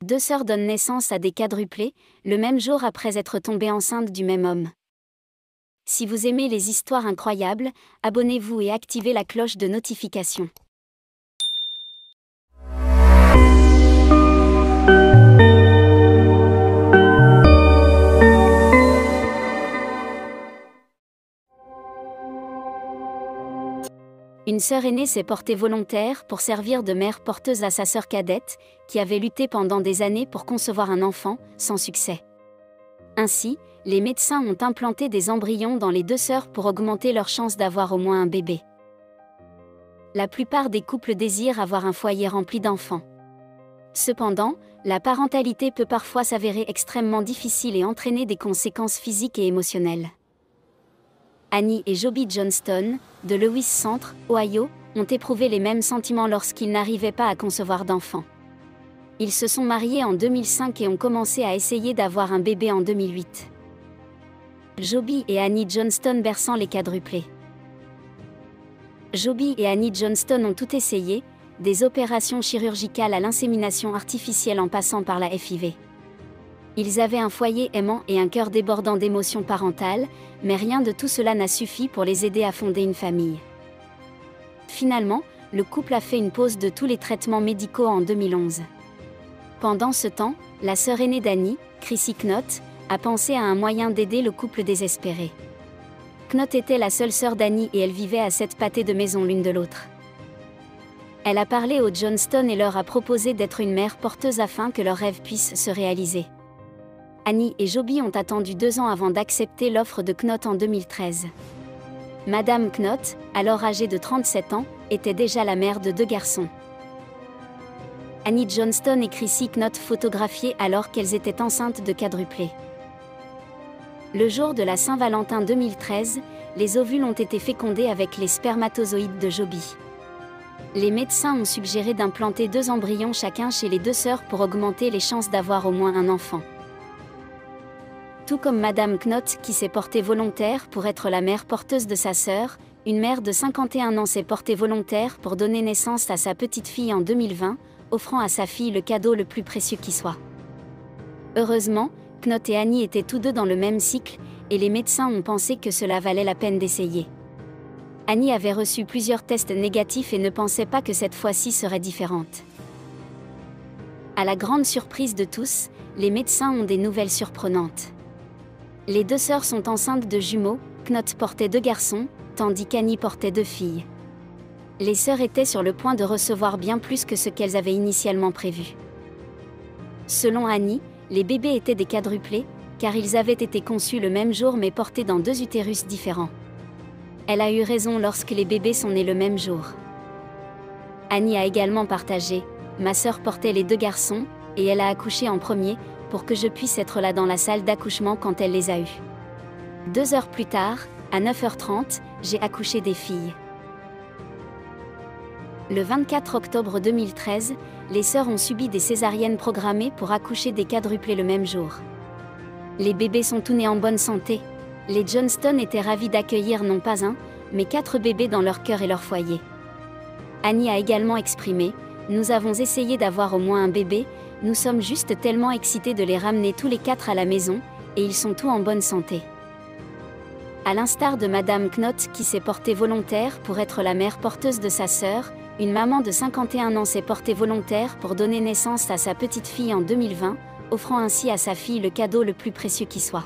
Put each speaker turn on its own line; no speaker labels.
Deux sœurs donnent naissance à des quadruplés, le même jour après être tombées enceintes du même homme. Si vous aimez les histoires incroyables, abonnez-vous et activez la cloche de notification. Une sœur aînée s'est portée volontaire pour servir de mère porteuse à sa sœur cadette, qui avait lutté pendant des années pour concevoir un enfant, sans succès. Ainsi, les médecins ont implanté des embryons dans les deux sœurs pour augmenter leurs chances d'avoir au moins un bébé. La plupart des couples désirent avoir un foyer rempli d'enfants. Cependant, la parentalité peut parfois s'avérer extrêmement difficile et entraîner des conséquences physiques et émotionnelles. Annie et Joby Johnston, de Lewis Centre, Ohio, ont éprouvé les mêmes sentiments lorsqu'ils n'arrivaient pas à concevoir d'enfants. Ils se sont mariés en 2005 et ont commencé à essayer d'avoir un bébé en 2008. Joby et Annie Johnston berçant les quadruplés. Joby et Annie Johnston ont tout essayé, des opérations chirurgicales à l'insémination artificielle en passant par la FIV. Ils avaient un foyer aimant et un cœur débordant d'émotions parentales, mais rien de tout cela n'a suffi pour les aider à fonder une famille. Finalement, le couple a fait une pause de tous les traitements médicaux en 2011. Pendant ce temps, la sœur aînée d'Annie, Chrissy Knott, a pensé à un moyen d'aider le couple désespéré. Knott était la seule sœur d'Annie et elle vivait à 7 pâtés de maison l'une de l'autre. Elle a parlé aux Johnston et leur a proposé d'être une mère porteuse afin que leurs rêves puissent se réaliser. Annie et Joby ont attendu 2 ans avant d'accepter l'offre de Knott en 2013. Madame Knott, alors âgée de 37 ans, était déjà la mère de 2 garçons. Annie Johnston et Chrissy Knott photographiées alors qu'elles étaient enceintes de quadruplés. Le jour de la Saint-Valentin 2013, les ovules ont été fécondés avec les spermatozoïdes de Joby. Les médecins ont suggéré d'implanter 2 embryons chacun chez les 2 sœurs pour augmenter les chances d'avoir au moins un enfant. Tout comme Madame Knott qui s'est portée volontaire pour être la mère porteuse de sa sœur, une mère de 51 ans s'est portée volontaire pour donner naissance à sa petite fille en 2020, offrant à sa fille le cadeau le plus précieux qui soit. Heureusement, Knott et Annie étaient tous deux dans le même cycle, et les médecins ont pensé que cela valait la peine d'essayer. Annie avait reçu plusieurs tests négatifs et ne pensait pas que cette fois-ci serait différente. À la grande surprise de tous, les médecins ont des nouvelles surprenantes. Les 2 sœurs sont enceintes de jumeaux, Knott portait 2 garçons, tandis qu'Annie portait 2 filles. Les sœurs étaient sur le point de recevoir bien plus que ce qu'elles avaient initialement prévu. Selon Annie, les bébés étaient des quadruplés, car ils avaient été conçus le même jour mais portés dans 2 utérus différents. Elle a eu raison lorsque les bébés sont nés le même jour. Annie a également partagé « Ma sœur portait les 2 garçons, et elle a accouché en premier, pour que je puisse être là dans la salle d'accouchement quand elle les a eus. 2 heures plus tard, à 9h30, j'ai accouché des filles. » Le 24 octobre 2013, les sœurs ont subi des césariennes programmées pour accoucher des quadruplés le même jour. Les bébés sont tous nés en bonne santé. Les Johnston étaient ravis d'accueillir non pas 1, mais 4 bébés dans leur cœur et leur foyer. Annie a également exprimé « Nous avons essayé d'avoir au moins un bébé, nous sommes juste tellement excités de les ramener tous les 4 à la maison, et ils sont tous en bonne santé. » À l'instar de Madame Knott qui s'est portée volontaire pour être la mère porteuse de sa sœur, une maman de 51 ans s'est portée volontaire pour donner naissance à sa petite fille en 2020, offrant ainsi à sa fille le cadeau le plus précieux qui soit.